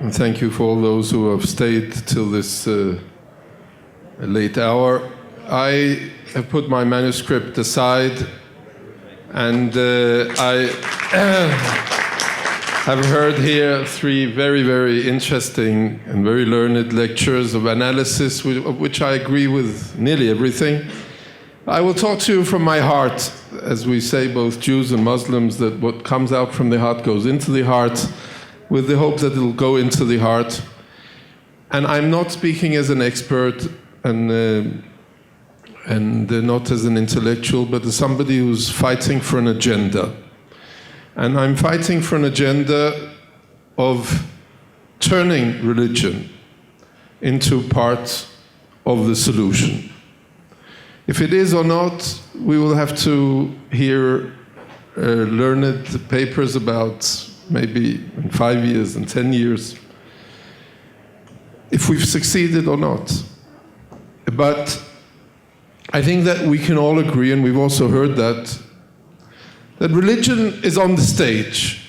And thank you for all those who have stayed till this late hour. I have put my manuscript aside, and I have heard here three very, very interesting and very learned lectures of analysis, of which I agree with nearly everything. I will talk to you from my heart, as we say, both Jews and Muslims, that what comes out from the heart goes into the heart, with the hope that it will go into the heart. And I'm not speaking as an expert and not as an intellectual, but as somebody who's fighting for an agenda. And I'm fighting for an agenda of turning religion into part of the solution. If it is or not, we will have to hear learned papers about maybe in 5 years and 10 years, if we've succeeded or not. But I think that we can all agree, and we've also heard that religion is on the stage,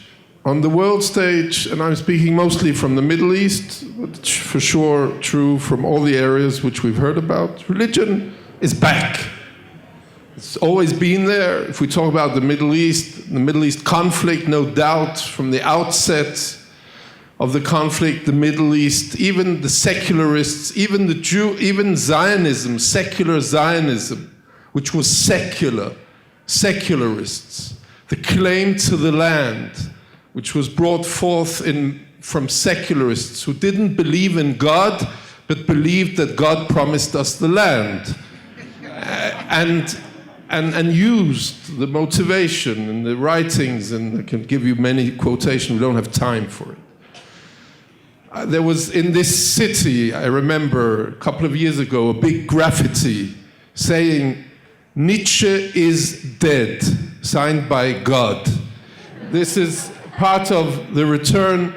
on the world stage, and I'm speaking mostly from the Middle East, but for sure true from all the areas which we've heard about. Religion is back. It's always been there. If we talk about the Middle East conflict, no doubt from the outset of the conflict, the Middle East, even the secularists, even Zionism, secular Zionism, which was secularists, the claim to the land, which was brought forth from secularists who didn't believe in God, but believed that God promised us the land. And used the motivation and the writings, and I can give you many quotations, we don't have time for it. There was in this city, I remember a couple of years ago, a big graffiti saying, "Nietzsche is dead," signed by God. This is part of the return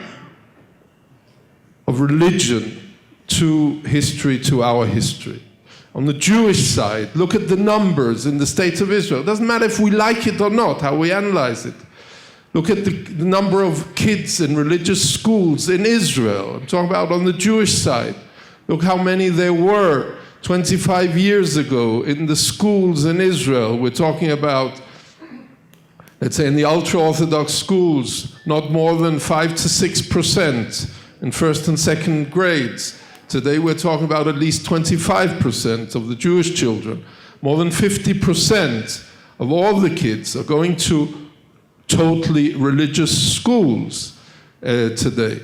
of religion to history, to our history. On the Jewish side, look at the numbers in the state of Israel. It doesn't matter if we like it or not, how we analyze it. Look at the number of kids in religious schools in Israel. I'm talking about on the Jewish side. Look how many there were 25 years ago in the schools in Israel. We're talking about, let's say in the ultra-Orthodox schools, not more than 5 to 6% in first and second grades. Today we're talking about at least 25% of the Jewish children. More than 50% of all the kids are going to totally religious schools today,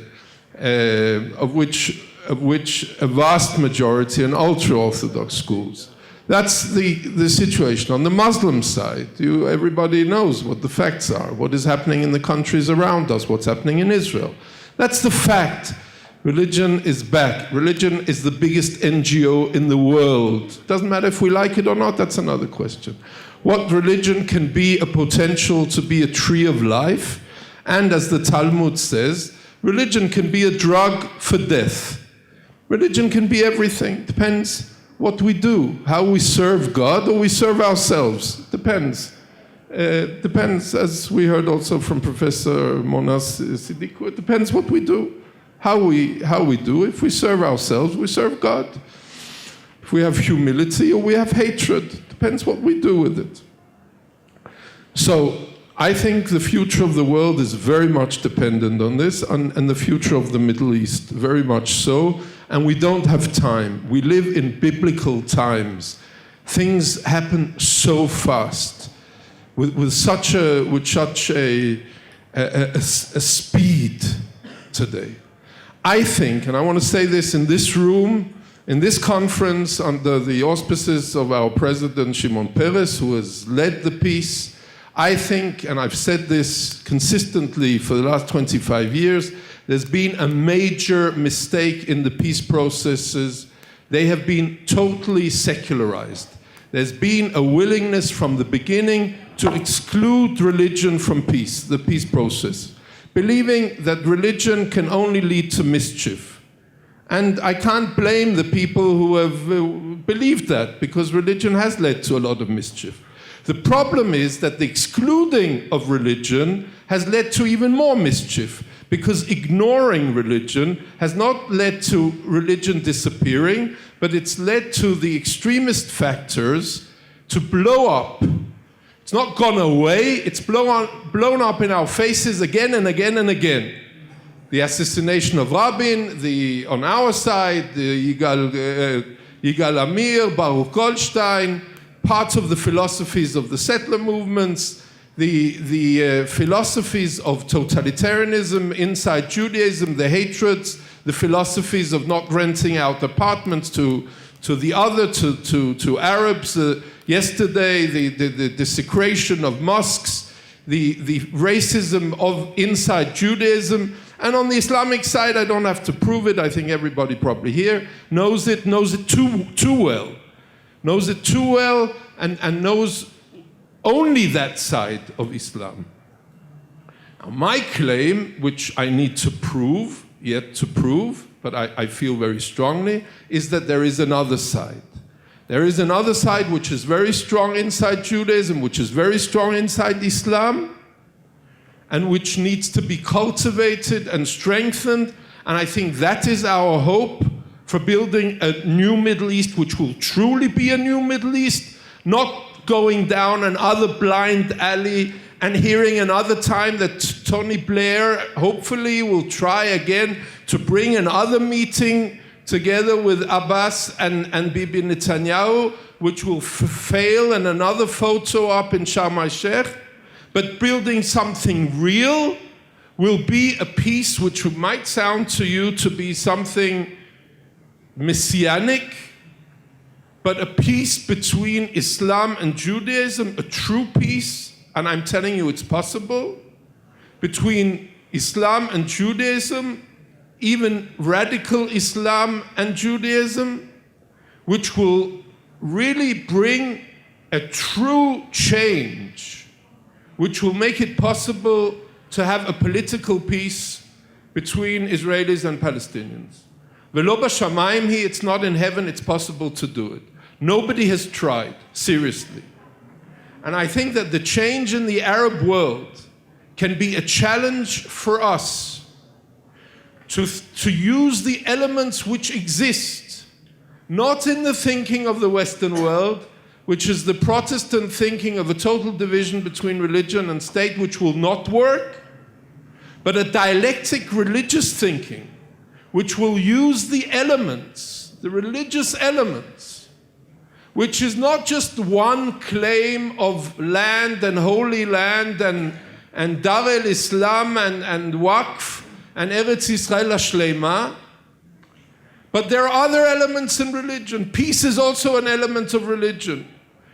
of which a vast majority are ultra-Orthodox schools. That's the situation. On the Muslim side, everybody knows what the facts are, what is happening in the countries around us, what's happening in Israel. That's the fact. Religion is back. Religion is the biggest NGO in the world. Doesn't matter if we like it or not, that's another question. What religion can be a potential to be a tree of life, and as the Talmud says, religion can be a drug for death. Religion can be everything. Depends what we do, how we serve God or we serve ourselves. Depends. Depends, as we heard also from Professor Monas Siddiqui, it depends what we do. How we do. If we serve ourselves, we serve God. If we have humility or we have hatred, depends what we do with it. So I think the future of the world is very much dependent on this, and the future of the Middle East, very much so. And we don't have time. We live in biblical times. Things happen so fast, with such a speed today. I think, and I want to say this in this room, in this conference, under the auspices of our President Shimon Peres, who has led the peace, I think, and I've said this consistently for the last 25 years, there's been a major mistake in the peace processes. They have been totally secularized. There's been a willingness from the beginning to exclude religion from peace, the peace process, believing that religion can only lead to mischief. And I can't blame the people who have believed that, because religion has led to a lot of mischief. The problem is that the excluding of religion has led to even more mischief, Because ignoring religion has not led to religion disappearing, but it's led to the extremist factors to blow up. It's not gone away, it's blown up in our faces again and again and again. The assassination of Rabbi, on our side, the Yigal Amir, Baruch Goldstein, parts of the philosophies of the settler movements, the philosophies of totalitarianism inside Judaism, the hatreds, the philosophies of not renting out apartments to the other, to Arabs. Yesterday, the desecration of mosques, the racism of inside Judaism. And on the Islamic side, I don't have to prove it. I think everybody probably here knows it too well. Knows it too well and knows only that side of Islam. Now, my claim, which I need to prove, but I feel very strongly, is that there is another side. There is another side which is very strong inside Judaism, which is very strong inside Islam, and which needs to be cultivated and strengthened. And I think that is our hope for building a new Middle East, which will truly be a new Middle East, not going down another blind alley and hearing another time that Tony Blair hopefully will try again to bring another meeting together with Abbas and Bibi Netanyahu, which will fail, and another photo up in Sharm el-Sheikh. But building something real will be a peace which might sound to you to be something messianic, but a peace between Islam and Judaism, a true peace, and I'm telling you it's possible, between Islam and Judaism, even radical Islam and Judaism, which will really bring a true change, which will make it possible to have a political peace between Israelis and Palestinians. V'lo b'shamayim hi, it's not in heaven, it's possible to do it. Nobody has tried, seriously. And I think that the change in the Arab world can be a challenge for us to use the elements which exist, not in the thinking of the Western world, which is the Protestant thinking of a total division between religion and state, which will not work, but a dialectic religious thinking, which will use the elements, the religious elements, which is not just one claim of land and holy land and Dar el-Islam and Waqf and Eretz Yisrael HaShleima, but there are other elements in religion. Peace is also an element of religion.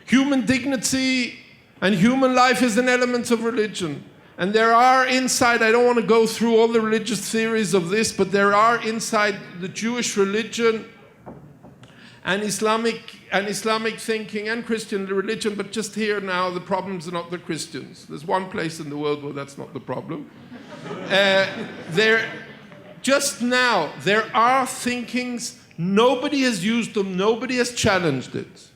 Human dignity and human life is an element of religion. And there are inside, I don't want to go through all the religious theories of this, but there are inside the Jewish religion and Islamic thinking and Christian religion, but just here now, the problems are not the Christians. There's one place in the world where that's not the problem. Just now, there are thinkings, nobody has used them, nobody has challenged it.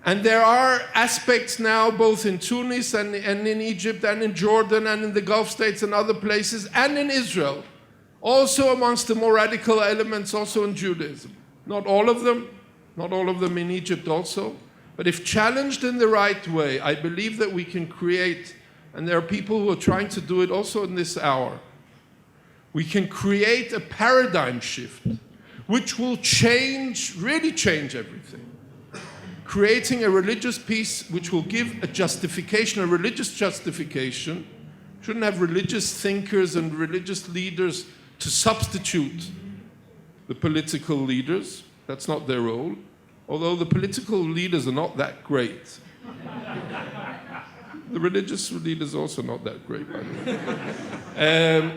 And there are aspects now, both in Tunis and in Egypt and in Jordan and in the Gulf states and other places, and in Israel, also amongst the more radical elements, also in Judaism. Not all of them in Egypt also. But if challenged in the right way, I believe that we can create, and there are people who are trying to do it also in this hour, we can create a paradigm shift which will change, really change everything. Creating a religious peace which will give a justification, a religious justification. Shouldn't have religious thinkers and religious leaders to substitute the political leaders. That's not their role. Although the political leaders are not that great. The religious leaders are also not that great, by the way.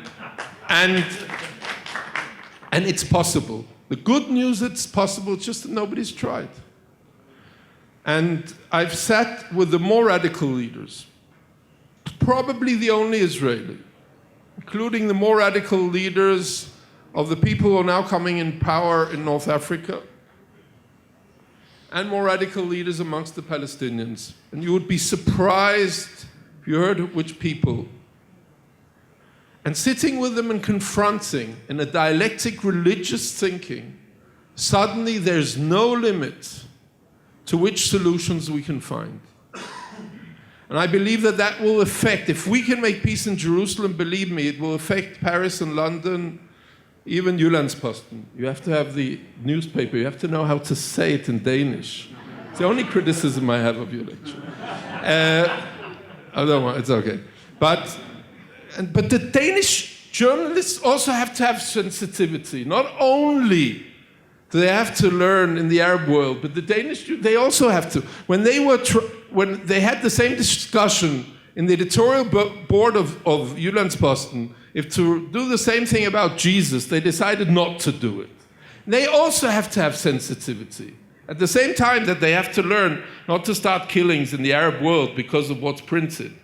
And it's possible. The good news, it's possible, it's just that nobody's tried. And I've sat with the more radical leaders, probably the only Israeli, including the more radical leaders of the people who are now coming in power in North Africa, and more radical leaders amongst the Palestinians. And you would be surprised if you heard which people. and sitting with them and confronting in a dialectic religious thinking, suddenly there's no limit to which solutions we can find. And I believe that that will affect, if we can make peace in Jerusalem, believe me, it will affect Paris and London, even Jyllandsposten. You have to have the newspaper, you have to know how to say it in Danish. It's the only criticism I have of your lecture. I don't want, it's okay. But the Danish journalists also have to have sensitivity. Not only do they have to learn in the Arab world, but the Danish, they also have to. When they had the same discussion in the editorial board of Jyllandsposten, if to do the same thing about Jesus, they decided not to do it. They also have to have sensitivity. At the same time that they have to learn not to start killings in the Arab world because of what's printed.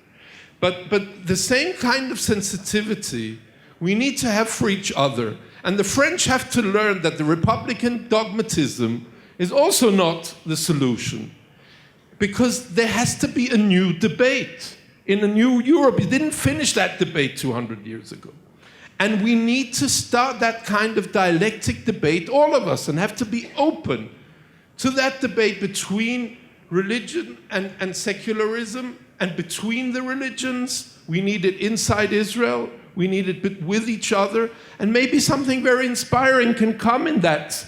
But the same kind of sensitivity we need to have for each other. And the French have to learn that the Republican dogmatism is also not the solution. Because there has to be a new debate. In a new Europe, you didn't finish that debate 200 years ago. And we need to start that kind of dialectic debate, all of us, and have to be open to that debate between religion and secularism, and between the religions. We need it inside Israel, we need it with each other, and maybe something very inspiring can come in that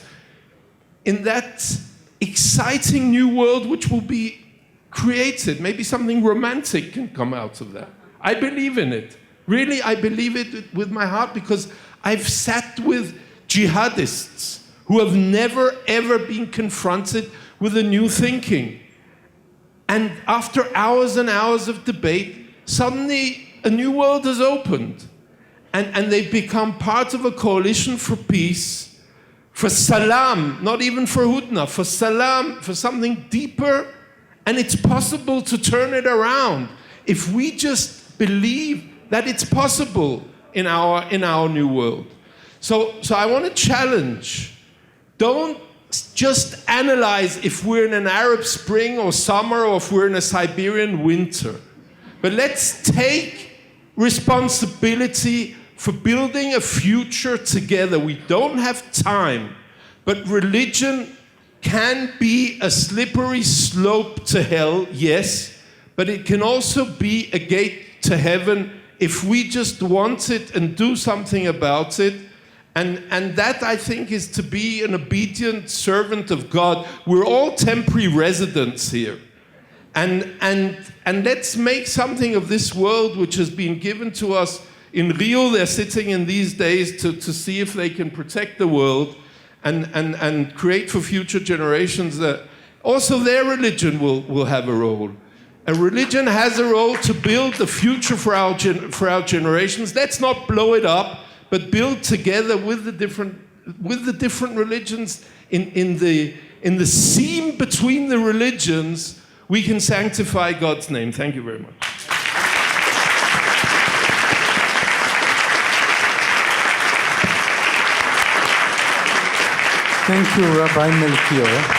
exciting new world which will be created. Maybe something romantic can come out of that. I believe in it. Really, I believe it with my heart, because I've sat with jihadists who have never ever been confronted with a new thinking. And after hours and hours of debate, suddenly a new world has opened. And they've become part of a coalition for peace, for salam, not even for hudna, for salam, for something deeper. And it's possible to turn it around if we just believe that it's possible in our new world. So I want to challenge. Don't just analyze if we're in an Arab spring or summer, or if we're in a Siberian winter. But let's take responsibility for building a future together. We don't have time, but religion can be a slippery slope to hell, yes, but it can also be a gate to heaven if we just want it and do something about it. And that, I think, is to be an obedient servant of God. We're all temporary residents here. And let's make something of this world which has been given to us. In Rio, they're sitting in these days to see if they can protect the world and create for future generations that also their religion will have a role. A religion has a role to build the future for our generations. Let's not blow it up, but build together with the different religions. In the seam between the religions, we can sanctify God's name. Thank you very much. Thank you, Rabbi Melchior.